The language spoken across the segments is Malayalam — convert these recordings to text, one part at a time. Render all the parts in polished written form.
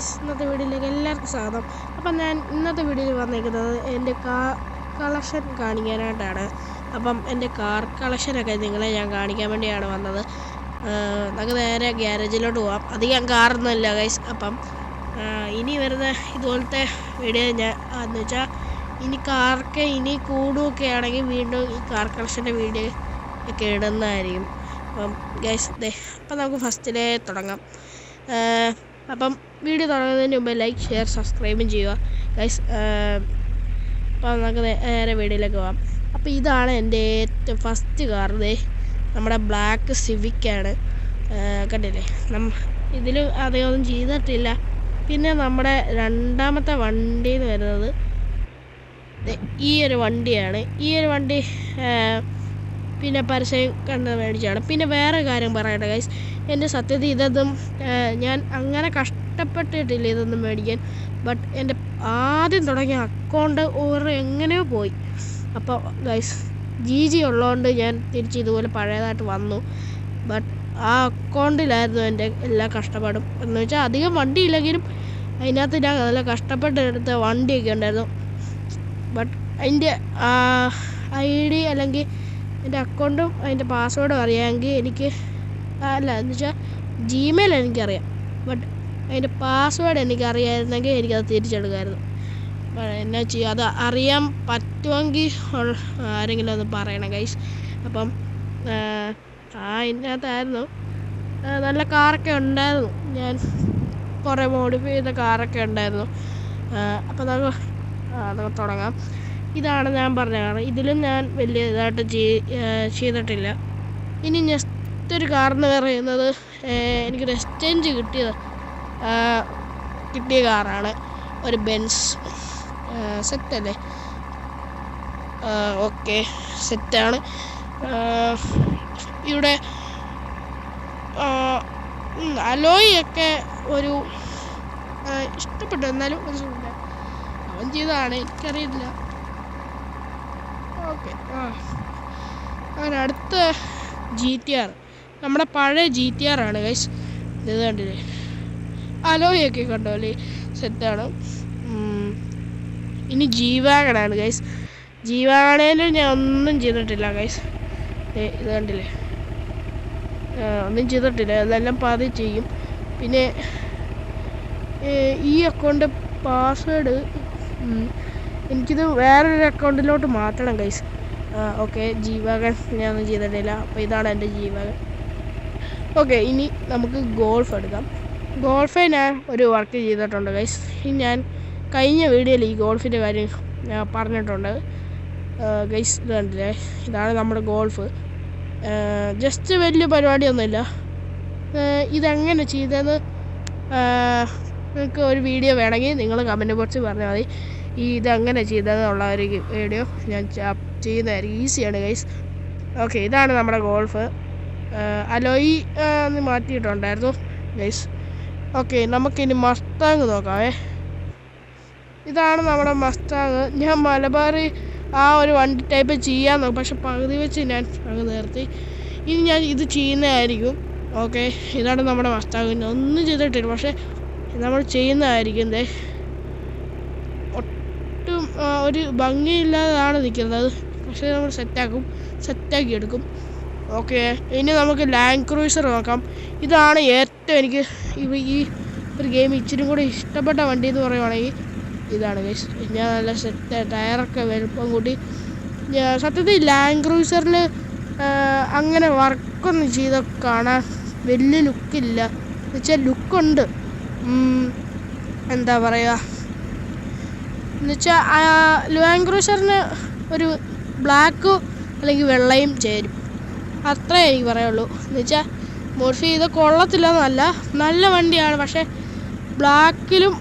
ഇന്നത്തെ വീഡിയോയിലേക്ക് എല്ലാവർക്കും സ്വാഗതം. അപ്പം ഞാൻ ഇന്നത്തെ വീഡിയോയിൽ വന്നിരിക്കുന്നത് എൻ്റെ കാർ കളക്ഷൻ കാണിക്കാനായിട്ടാണ്. അപ്പം എൻ്റെ കാർ കളക്ഷനൊക്കെ നിങ്ങളെ ഞാൻ കാണിക്കാൻ വേണ്ടിയാണ് വന്നത്. നമുക്ക് നേരെ ഗ്യാരേജിലോട്ട് പോകാം. അധികം കാറൊന്നുമില്ല ഗൈസ്. അപ്പം ഇനി വരുന്ന ഇതുപോലത്തെ വീഡിയോ ഞാൻ എന്ന് വെച്ചാൽ ഇനി കാറൊക്കെ ഇനി കൂടുകയൊക്കെ ആണെങ്കിൽ വീണ്ടും ഈ കാർ കളക്ഷൻ്റെ വീഡിയോ ഒക്കെ ഇടുന്നതായിരിക്കും. അപ്പം ഗൈസ് അപ്പം നമുക്ക് ഫസ്റ്റിലേ തുടങ്ങാം. അപ്പം വീഡിയോ തുടങ്ങുന്നതിന് മുമ്പ് ലൈക്ക്, ഷെയർ, സബ്സ്ക്രൈബും ചെയ്യുക ഗൈസ്. അപ്പം നമുക്ക് നേരെ വീഡിയോയിലേക്ക് പോകാം. അപ്പോൾ ഇതാണ് എൻ്റെ ഏറ്റവും ഫസ്റ്റ് കാർ. നമ്മുടെ ബ്ലാക്ക് സിവിക്കാണ്. കണ്ടില്ലേ, ഇതിൽ അധികമൊന്നും ചെയ്തിട്ടില്ല. പിന്നെ നമ്മുടെ രണ്ടാമത്തെ വണ്ടി എന്ന് വരുന്നത് ഈ ഒരു വണ്ടിയാണ്. ഈ ഒരു വണ്ടി പിന്നെ പരസ്യം കണ്ട് മേടിച്ചാണ്. പിന്നെ വേറെ കാര്യം പറയട്ടെ ഗൈസ്, എൻ്റെ സത്യത്തിൽ ഇതൊന്നും ഞാൻ അങ്ങനെ കഷ്ടപ്പെട്ടിട്ടില്ല ഇതൊന്നും മേടിക്കാൻ. ബട്ട് എൻ്റെ ആദ്യം തുടങ്ങിയ അക്കൗണ്ട് എങ്ങനെയോ പോയി. അപ്പോൾ ഗൈസ് ജി ഉള്ളതുകൊണ്ട് ഞാൻ തിരിച്ച് ഇതുപോലെ പഴയതായിട്ട് വന്നു. ബട്ട് ആ അക്കൗണ്ടിലായിരുന്നു എൻ്റെ എല്ലാ കഷ്ടപ്പാടും. എന്ന് വെച്ചാൽ അധികം വണ്ടി ഇല്ലെങ്കിലും അതിനകത്ത് ഞാൻ നല്ല കഷ്ടപ്പെട്ടെടുത്ത വണ്ടിയൊക്കെ ഉണ്ടായിരുന്നു. ബട്ട് അതിൻ്റെ ID അല്ലെങ്കിൽ എൻ്റെ അക്കൗണ്ടും അതിൻ്റെ പാസ്വേഡും അറിയാമെങ്കിൽ എനിക്ക് എന്ന് വെച്ചാൽ ജിമെയിൽ എനിക്കറിയാം. ബട്ട് അതിൻ്റെ പാസ്വേഡ് എനിക്കറിയാമായിരുന്നെങ്കിൽ എനിക്കത് തിരിച്ചെടുക്കാമായിരുന്നു. എന്നാ ചെയ്യുക, അത് അറിയാൻ പറ്റുമെങ്കിൽ ആരെങ്കിലും ഒന്ന് പറയണം ഗൈസ്. അപ്പം ഇതിനകത്തായിരുന്നു നല്ല കാറൊക്കെ ഉണ്ടായിരുന്നു. ഞാൻ കുറേ മോഡിഫൈ ചെയ്ത കാറൊക്കെ ഉണ്ടായിരുന്നു. അപ്പോൾ നമുക്ക് തുടങ്ങാം. ഇതാണ് ഞാൻ പറഞ്ഞ കാർ. ഇതിലും ഞാൻ വലിയ ഇതായിട്ട് ചെയ്തിട്ടില്ല. ഇനി നെക്സ്റ്റ് ഒരു കാറെന്ന് പറയുന്നത് എനിക്കൊരു എക്സ്ചേഞ്ച് കിട്ടിയ കാറാണ്. ഒരു ബെൻസ്. സെറ്റല്ലേ? ഓക്കെ, സെറ്റാണ്. ഇവിടെ അലോയ് ഒക്കെ ഒരു ഇഷ്ടപ്പെട്ടു. എന്നാലും ഒരു അവൻ ചെയ്തതാണ്, എനിക്കറിയില്ല. ഓക്കെ, അങ്ങനെ അടുത്ത GTR. നമ്മുടെ പഴയ GTR ആണ് ഗൈസ്. ഇത് കണ്ടില്ലേ, അലോയൊക്കെ കണ്ടോല്ലേ, സെറ്റാണ്. ഇനി G-Wagon ഗൈസ്. G-Wagon ഞാൻ ഒന്നും ചെയ്തിട്ടില്ല ഗൈസ്. ഇത് കണ്ടില്ലേ, ഒന്നും ചെയ്തിട്ടില്ല, അതെല്ലാം പാതി ചെയ്യും. പിന്നെ ഈ അക്കൗണ്ട് പാസ്വേഡ് എനിക്കിത് വേറൊരു അക്കൗണ്ടിലോട്ട് മാറ്റണം ഗൈസ്. ഓക്കെ, G-Wagon ഞാനൊന്നും ചെയ്തിട്ടില്ല. അപ്പോൾ ഇതാണ് എൻ്റെ G-Wagon. ഓക്കെ, ഇനി നമുക്ക് ഗോൾഫ് എടുക്കാം. ഗോൾഫേ ഞാൻ ഒരു വർക്ക് ചെയ്തിട്ടുണ്ട് ഗൈസ്. ഞാൻ കഴിഞ്ഞ വീഡിയോയിൽ ഈ ഗോൾഫിൻ്റെ കാര്യം ഞാൻ പറഞ്ഞിട്ടുണ്ട് ഗൈസ്. ഇത് കണ്ടില്ലേ, ഇതാണ് നമ്മുടെ ഗോൾഫ്. ജസ്റ്റ് വലിയ പരിപാടിയൊന്നുമില്ല. ഇതെങ്ങനെ ചെയ്തതെന്ന് നിങ്ങൾക്ക് ഒരു വീഡിയോ വേണമെങ്കിൽ നിങ്ങൾ കമൻറ്റ് ബോക്സിൽ പറഞ്ഞാൽ മതി. ഇതെങ്ങനെ ചെയ്തതെന്നുള്ള ഒരു വീഡിയോ ഞാൻ ചെയ്യുന്നതായിരിക്കും. ഈസിയാണ് ഗൈസ്. ഓക്കെ, ഇതാണ് നമ്മുടെ ഗോൾഫ്. അലോയി ഒന്ന് മാറ്റിയിട്ടുണ്ടായിരുന്നു ഗൈസ്. ഓക്കെ, നമുക്കിനി മസ്താങ് നോക്കാവേ. ഇതാണ് നമ്മുടെ മസ്താങ്. ഞാൻ മലബാർ ആ ഒരു വണ്ടി ടൈപ്പ് ചെയ്യാൻ നോക്കും, പക്ഷെ പകുതി വെച്ച് ഞാൻ അങ്ങ് നിർത്തി. ഇനി ഞാൻ ഇത് ചെയ്യുന്നതായിരിക്കും. ഓക്കെ, ഇതാണ് നമ്മുടെ മസ്താങ്. ഒന്നും ചെയ്തിട്ടില്ല, പക്ഷെ നമ്മൾ ചെയ്യുന്നതായിരിക്കും. ഒട്ടും ഒരു ഭംഗിയില്ലാതാണ് നിൽക്കുന്നത്, പക്ഷേ നമ്മൾ സെറ്റാക്കി എടുക്കും. ഓക്കെ, ഇനി നമുക്ക് ലാൻഡ് ക്രൂയിസർ നോക്കാം. ഇതാണ് ഏറ്റവും എനിക്ക് ഈ ഒരു ഗെയിം ഇച്ചിരി കൂടി ഇഷ്ടപ്പെട്ട വണ്ടി എന്ന് പറയുവാണെങ്കിൽ ഇതാണ് ഗൈസ്. ഞാൻ നല്ല സെറ്റ് ടയറൊക്കെ വലുപ്പം കൂട്ടി. സത്യത്തിൽ ലാൻഡ് ക്രൂയിസറിൽ അങ്ങനെ വർക്കൊന്നും ചെയ്ത കാണാൻ വലിയ ലുക്കില്ല. എന്ന് വെച്ചാൽ ലുക്കുണ്ട്, എന്താ പറയുക, എന്നുവെച്ചാൽ ലാൻഡ് ക്രൂയിസറിന് ഒരു ബ്ലാക്ക് അല്ലെങ്കിൽ വെള്ളയും ചേരും, അത്രേ എനിക്ക് പറയുള്ളൂ. എന്നുവെച്ചാൽ മോഡിഫൈ ചെയ്ത് കൊള്ളത്തില്ലെന്നല്ല, നല്ല വണ്ടിയാണ്. പക്ഷേ ബ്ലാക്കിലും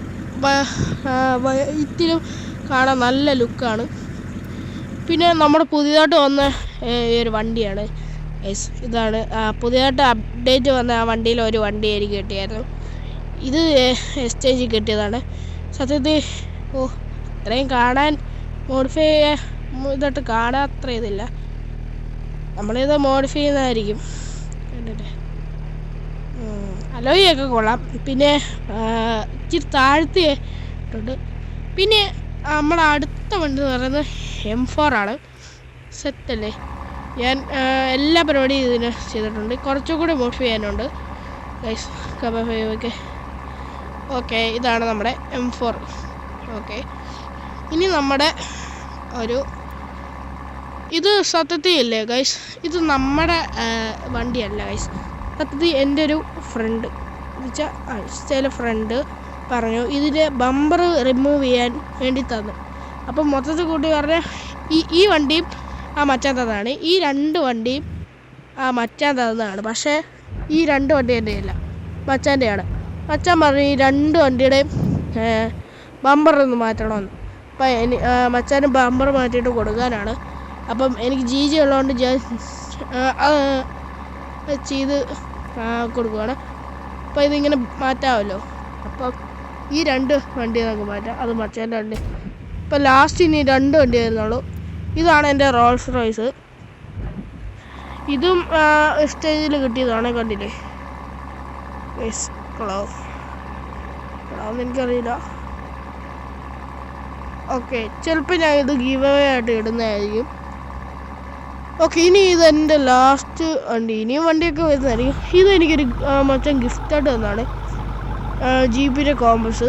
വൈറ്റിലും കാണാൻ നല്ല ലുക്കാണ്. പിന്നെ നമ്മുടെ പുതിയതായിട്ട് വന്ന ഈ ഒരു വണ്ടിയാണ് ഗൈസ്. ഇതാണ് പുതിയതായിട്ട് അപ്ഡേറ്റ് വന്ന ആ വണ്ടിയിൽ ഒരു വണ്ടി എനിക്ക് കിട്ടിയായിരുന്നു. ഇത് എക്സ്ചേഞ്ചിൽ കിട്ടിയതാണ്. സത്യത്തിൽ അത്രയും കാണാൻ മോഡിഫൈ ഇതായിട്ട് കാണാൻ അത്ര ഇതില്ല. നമ്മളിത് മോഡിഫൈ ചെയ്യുന്നതായിരിക്കും. കണ്ടില്ലേ, അലോയൊക്കെ കൊള്ളാം. പിന്നെ ഇച്ചിരി താഴ്ത്തിയിട്ടുണ്ട്. പിന്നെ നമ്മുടെ അടുത്ത വണ്ടി എന്ന് പറയുന്നത് M4 ആണ്. സെറ്റല്ലേ? ഞാൻ എല്ലാ പരിപാടിയും ഇതിന് ചെയ്തിട്ടുണ്ട്. കുറച്ചുകൂടി മോഡിഫൈ ചെയ്യാനുണ്ട് ഗൈസ്. ഓക്കെ, ഇതാണ് നമ്മുടെ M4. ഓക്കെ, ഇനി നമ്മുടെ ഇത് സത്യത്തിൽ ഇല്ലേ ഗൈസ്, ഇത് നമ്മുടെ വണ്ടിയല്ല ഗൈസ്. സത്യത്തിൽ എൻ്റെ ഒരു ഫ്രണ്ട് ചില ഫ്രണ്ട് പറഞ്ഞു ഇതിൻ്റെ ബമ്പർ റിമൂവ് ചെയ്യാൻ വേണ്ടി തന്നു. അപ്പം മൊത്തത്തിൽ കൂട്ടി പറഞ്ഞാൽ ഈ വണ്ടിയും ആ മച്ചാൻ തന്നതാണ്. ഈ 2 വണ്ടിയും ആ മച്ചാൻ തന്നതാണ്. പക്ഷേ ഈ 2 വണ്ടി എൻ്റെ അല്ല, മച്ചാൻ്റെയാണ്. മച്ചാൻ പറഞ്ഞു ഈ 2 വണ്ടിയുടെയും ബമ്പർ ഒന്ന് മാറ്റണമെന്ന്. അപ്പം മച്ചാന് ബമ്പർ മാറ്റിയിട്ട് കൊടുക്കാനാണ്. അപ്പം എനിക്ക് GG ഉള്ളതുകൊണ്ട് ഞാൻ ചെയ്ത് കൊടുക്കുകയാണ്. അപ്പോൾ ഇതിങ്ങനെ മാറ്റാമല്ലോ. അപ്പം ഈ 2 വണ്ടി നമുക്ക് മാറ്റാം. അത് മച്ചാൻ്റെ വണ്ടി. ഇപ്പം ലാസ്റ്റ് ഇനി 2 വണ്ടി വരുന്നുള്ളൂ. ഇതാണ് എൻ്റെ റോൾസ് റോയ്സ്. ഇതും സ്റ്റേജിൽ കിട്ടിയതാണ്, കണ്ടില്ലേ? കളാവെന്ന് എനിക്കറിയില്ല. ഓക്കെ, ചിലപ്പോൾ ഞാൻ ഇത് ഗീവ് അവേ ആയിട്ട് ഇടുന്നതായിരിക്കും. ഓക്കെ, ഇനി ഇതെൻ്റെ ലാസ്റ്റ് വണ്ടി. ഇനിയും വണ്ടിയൊക്കെ വരുന്നതായിരിക്കും. ഇതെനിക്കൊരു മൊത്തം ഗിഫ്റ്റായിട്ട് തന്നതാണ്. ജീപ്പിൻ്റെ കോമ്പസ്.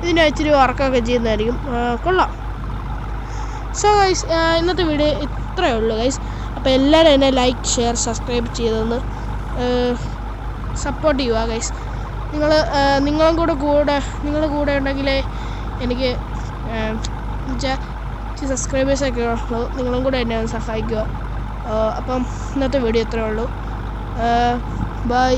ഇതിൻ്റെ ഇച്ചിരി വർക്കൊക്കെ ചെയ്യുന്നതായിരിക്കും. കൊള്ളാം. സോ ഗൈസ്, ഇന്നത്തെ വീഡിയോ ഇത്രയേ ഉള്ളൂ ഗൈസ്. അപ്പോൾ എല്ലാവരും എന്നെ ലൈക്ക്, ഷെയർ, സബ്സ്ക്രൈബ് ചെയ്തൊന്ന് സപ്പോർട്ട് ചെയ്യുക ഗൈസ്. നിങ്ങളും കൂടെ ഉണ്ടെങ്കിലേ എനിക്ക് സബ്സ്ക്രൈബേഴ്സൊക്കെ ഉള്ളൂ. നിങ്ങളും കൂടെ എന്നെ ഒന്ന് സഹായിക്കുക. അപ്പം ഇന്നത്തെ വീഡിയോ ഇത്രയേ ഉള്ളൂ. ബൈ.